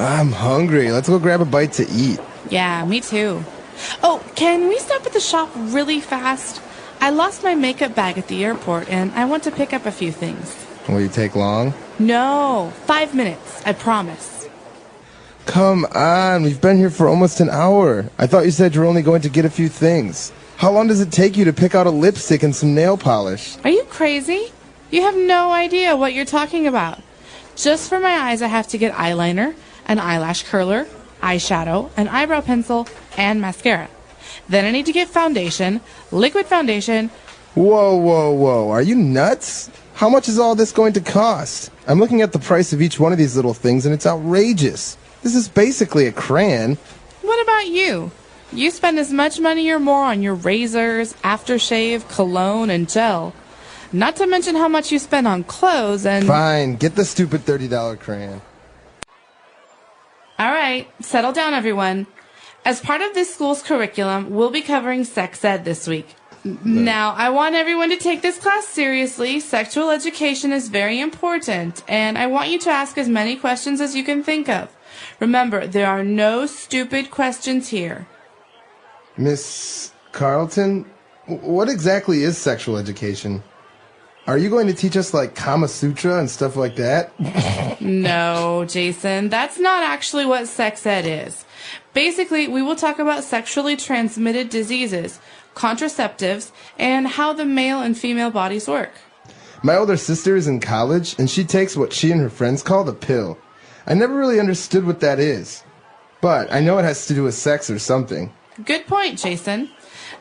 I'm hungry. Let's go grab a bite to eat. Yeah, me too. Oh, can we stop at the shop really fast? I lost my makeup bag at the airport, and I want to pick up a few things. Will you take long? No, 5 minutes, I promise. Come on, we've been here for almost an hour. I thought you said you're only going to get a few things. How long does it take you to pick out a lipstick and some nail polish? Are you crazy? You have no idea what you're talking about. Just for my eyes, I have to get eyeliner, an eyelash curler, eyeshadow, an eyebrow pencil, and mascara. Then I need to get foundation, liquid foundation. Whoa. Are you nuts? How much is all this going to cost? I'm looking at the price of each one of these little things, and it's outrageous. This is basically a crayon. What about you? You spend as much money or more on your razors, aftershave, cologne, and gel. Not to mention how much you spend on clothes and... Fine, get the stupid $30 crayon. All right, settle down, everyone. As part of this school's curriculum, we'll be covering sex ed this week. Now, I want everyone to take this class seriously. Sexual education is very important, and I want you to ask as many questions as you can think of. Remember, there are no stupid questions here. Miss Carlton, what exactly is sexual education? Are you going to teach us like Kama Sutra and stuff like that? No, Jason, that's not actually what sex ed is. Basically, we will talk about sexually transmitted diseases, contraceptives, and how the male and female bodies work. My older sister is in college, and she takes what she and her friends call the pill. I never really understood what that is, but I know it has to do with sex or something. Good point, Jason.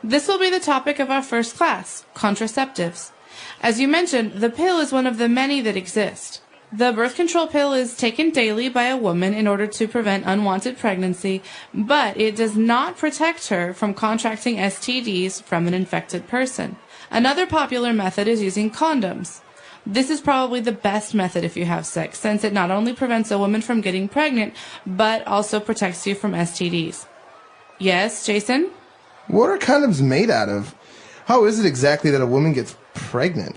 This will be the topic of our first class, contraceptives. As you mentioned, the pill is one of the many that exist. The birth control pill is taken daily by a woman in order to prevent unwanted pregnancy, but it does not protect her from contracting STDs from an infected person. Another popular method is using condoms. This is probably the best method if you have sex, since it not only prevents a woman from getting pregnant, but also protects you from STDs. Yes, Jason? What are condoms made out of? How is it exactly that a woman gets pregnant?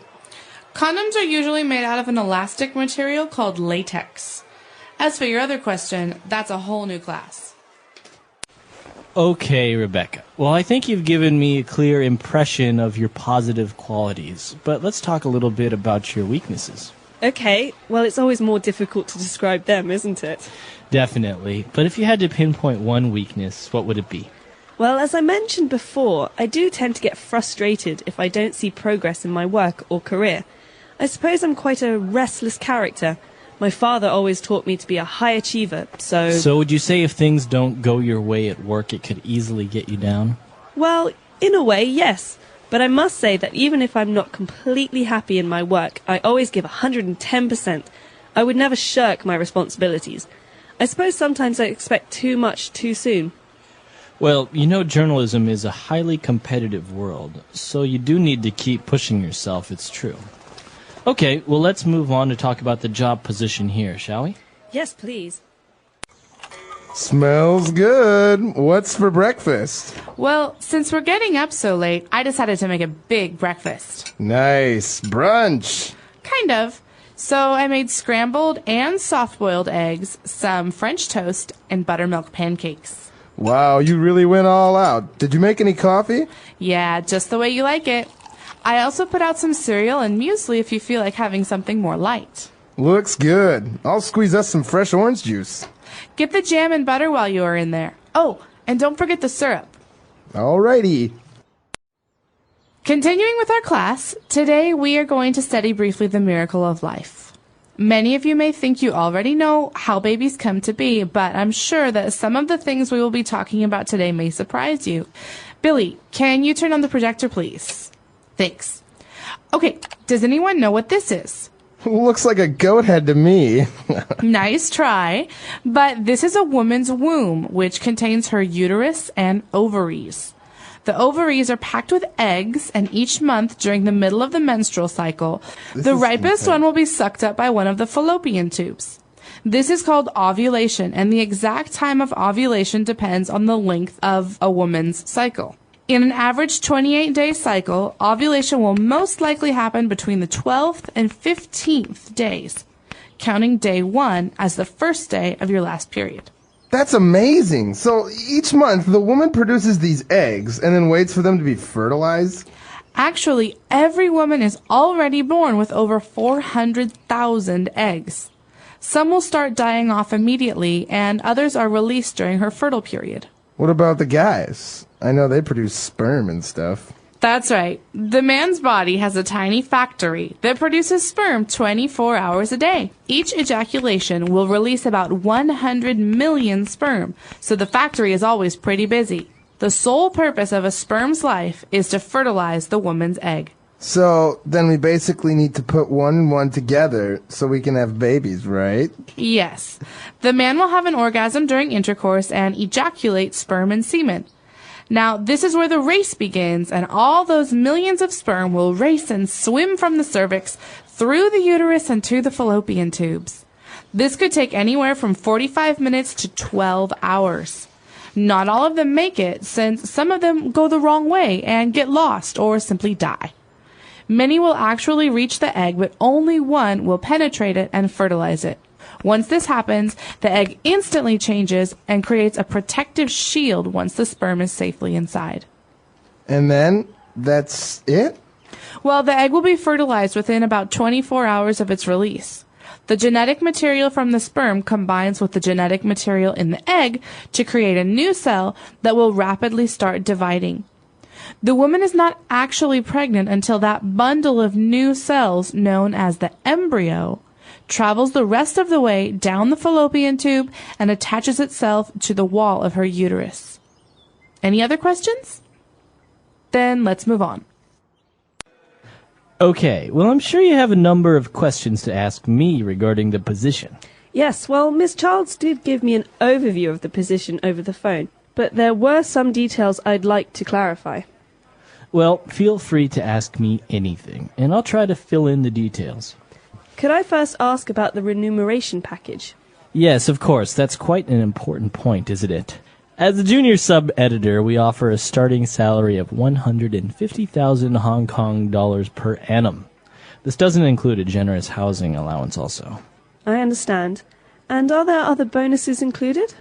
Condoms are usually made out of an elastic material called latex. As for your other question, that's a whole new class. Okay, Rebecca. Well, I think you've given me a clear impression of your positive qualities, but let's talk a little bit about your weaknesses. Okay, well, it's always more difficult to describe them, isn't it? Definitely. But if you had to pinpoint one weakness, what would it be? Well, as I mentioned before, I do tend to get frustrated if I don't see progress in my work or career. I suppose I'm quite a restless character. My father always taught me to be a high achiever, so... So would you say if things don't go your way at work, it could easily get you down? Well, in a way, yes. But I must say that even if I'm not completely happy in my work, I always give 110%. I would never shirk my responsibilities. I suppose sometimes I expect too much too soon. Well, you know journalism is a highly competitive world, so you do need to keep pushing yourself, it's true. Okay, well let's move on to talk about the job position here, shall we? Yes, please. Smells good. What's for breakfast? Well, since we're getting up so late, I decided to make a big breakfast. Nice. Brunch. Kind of. So I made scrambled and soft-boiled eggs, some French toast, and buttermilk pancakes. Wow, you really went all out. Did you make any coffee? Yeah, just the way you like it. I also put out some cereal and muesli if you feel like having something more light. Looks good. I'll squeeze us some fresh orange juice. Get the jam and butter while you are in there. Oh, and don't forget the syrup. Alrighty. Continuing with our class, today we are going to study briefly the miracle of life. Many of you may think you already know how babies come to be, but I'm sure that some of the things we will be talking about today may surprise you. Billy, can you turn on the projector, please? Thanks. Okay, does anyone know what this is? Looks like a goat head to me. Nice try. But this is a woman's womb, which contains her uterus and ovaries. The ovaries are packed with eggs, and each month during the middle of the menstrual cycle, the ripest one will be sucked up by one of the fallopian tubes. This is called ovulation, and the exact time of ovulation depends on the length of a woman's cycle. In an average 28-day cycle, ovulation will most likely happen between the 12th and 15th days. counting day 1 as the first day of your last period. That's amazing. So each month, the woman produces these eggs and then waits for them to be fertilized? Actually, every woman is already born with over 400,000 eggs. Some will start dying off immediately, and others are released during her fertile period. What about the guys? I know they produce sperm and stuff. That's right. The man's body has a tiny factory that produces sperm 24 hours a day. Each ejaculation will release about 100 million sperm, so the factory is always pretty busy. The sole purpose of a sperm's life is to fertilize the woman's egg. So then we basically need to put one and one together so we can have babies, right? Yes. The man will have an orgasm during intercourse and ejaculate sperm and semen. Now, this is where the race begins, and all those millions of sperm will race and swim from the cervix through the uterus and to the fallopian tubes. This could take anywhere from 45 minutes to 12 hours. Not all of them make it, since some of them go the wrong way and get lost or simply die. Many will actually reach the egg, but only one will penetrate it and fertilize it. Once this happens, the egg instantly changes and creates a protective shield once the sperm is safely inside. And then, that's it? Well, the egg will be fertilized within about 24 hours of its release. The genetic material from the sperm combines with the genetic material in the egg to create a new cell that will rapidly start dividing. The woman is not actually pregnant until that bundle of new cells, known as the embryo, travels the rest of the way down the fallopian tube and attaches itself to the wall of her uterus. Any other questions? Then let's move on. Okay, well, I'm sure you have a number of questions to ask me regarding the position. Yes, well, Miss Childs did give me an overview of the position over the phone, but there were some details I'd like to clarify. Well, feel free to ask me anything, and I'll try to fill in the details. Could I first ask about the remuneration package? Yes, of course. That's quite an important point, isn't it? As a junior sub-editor, we offer a starting salary of 150,000 Hong Kong dollars per annum. This doesn't include a generous housing allowance also. I understand. And are there other bonuses included?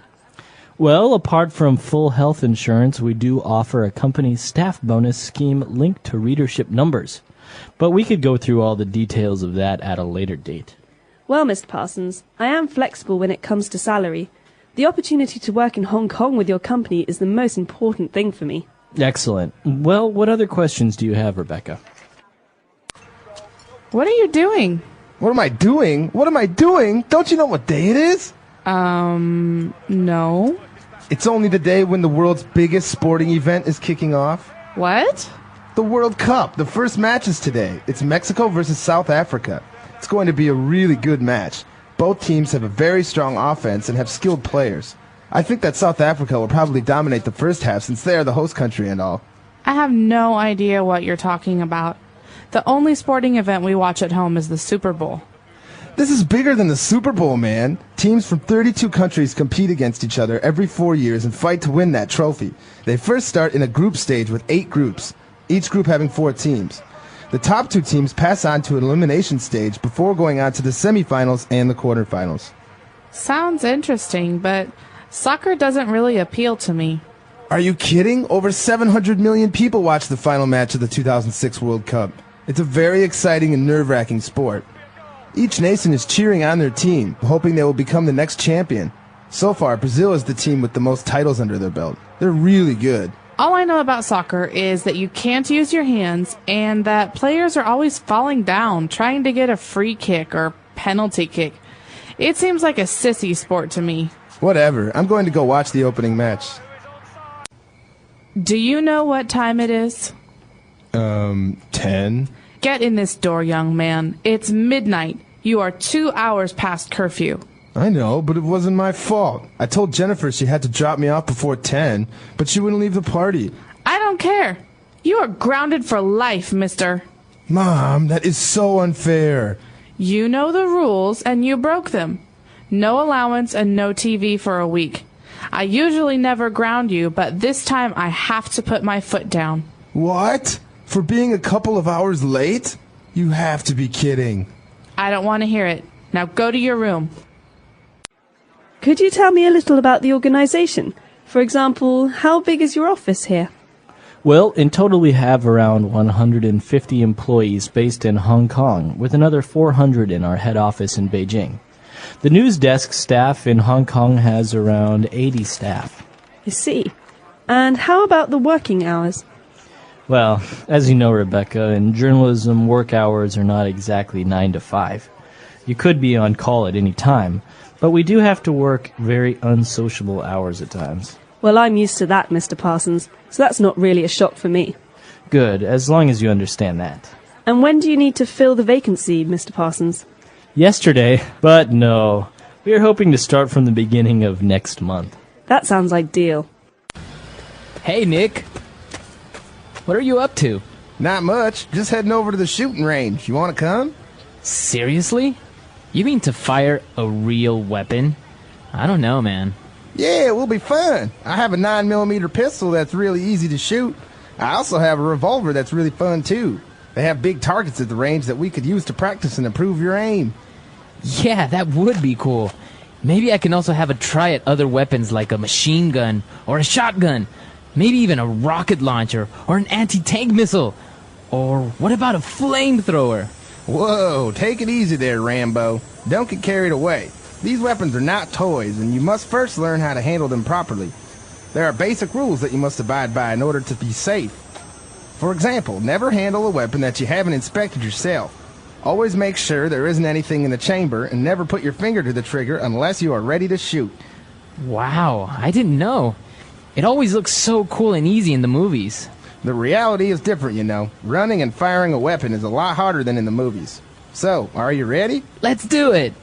Well, apart from full health insurance, we do offer a company staff bonus scheme linked to readership numbers. But we could go through all the details of that at a later date. Well, Mr. Parsons, I am flexible when it comes to salary. The opportunity to work in Hong Kong with your company is the most important thing for me. Excellent. Well, what other questions do you have, Rebecca? What are you doing? What am I doing? What am I doing? Don't you know what day it is? No. It's only the day when the world's biggest sporting event is kicking off. What? The World Cup. The first match is today. It's Mexico versus South Africa. It's going to be a really good match. Both teams have a very strong offense and have skilled players. I think that South Africa will probably dominate the first half since they are the host country and all. I have no idea what you're talking about. The only sporting event we watch at home is the Super Bowl. This is bigger than the Super Bowl, man. Teams from 32 countries compete against each other every 4 years and fight to win that trophy. They first start in a group stage with 8 groups, each group having 4 teams. The top 2 teams pass on to an elimination stage before going on to the semifinals and the quarterfinals. Sounds interesting, but soccer doesn't really appeal to me. Are you kidding? Over 700 million people watch the final match of the 2006 World Cup. It's a very exciting and nerve-wracking sport. Each nation is cheering on their team, hoping they will become the next champion. So far, Brazil is the team with the most titles under their belt. They're really good. All I know about soccer is that you can't use your hands and that players are always falling down trying to get a free kick or penalty kick. It seems like a sissy sport to me. Whatever. I'm going to go watch the opening match. Do you know what time it is? 10? Get in this door, young man. It's midnight. You are 2 hours past curfew. I know, but it wasn't my fault. I told Jennifer she had to drop me off before 10, but she wouldn't leave the party. I don't care. You are grounded for life, mister. Mom, that is so unfair. You know the rules, and you broke them. No allowance and no TV for a week. I usually never ground you, but this time I have to put my foot down. What? For being a couple of hours late? You have to be kidding. I don't want to hear it. Now go to your room. Could you tell me a little about the organization? For example, how big is your office here? Well, in total we have around 150 employees based in Hong Kong, with another 400 in our head office in Beijing. The news desk staff in Hong Kong has around 80 staff. I see. And how about the working hours? Well, as you know, Rebecca, in journalism, work hours are not exactly 9 to 5. You could be on call at any time, but we do have to work very unsociable hours at times. Well, I'm used to that, Mr. Parsons, so that's not really a shock for me. Good, as long as you understand that. And when do you need to fill the vacancy, Mr. Parsons? Yesterday, but no. We are hoping to start from the beginning of next month. That sounds ideal. Hey, Nick. What are you up to? Not much. Just heading over to the shooting range. You want to come? Seriously? You mean to fire a real weapon? I don't know, man. Yeah, it will be fun. I have a 9mm pistol that's really easy to shoot. I also have a revolver that's really fun, too. They have big targets at the range that we could use to practice and improve your aim. Yeah, that would be cool. Maybe I can also have a try at other weapons like a machine gun or a shotgun. Maybe even a rocket launcher or an anti-tank missile. Or what about a flamethrower? Whoa, take it easy there, Rambo. Don't get carried away. These weapons are not toys, and you must first learn how to handle them properly. There are basic rules that you must abide by in order to be safe. For example, never handle a weapon that you haven't inspected yourself. Always make sure there isn't anything in the chamber, and never put your finger to the trigger unless you are ready to shoot. Wow, I didn't know. It always looks so cool and easy in the movies. The reality is different, you know. Running and firing a weapon is a lot harder than in the movies. So, are you ready? Let's do it!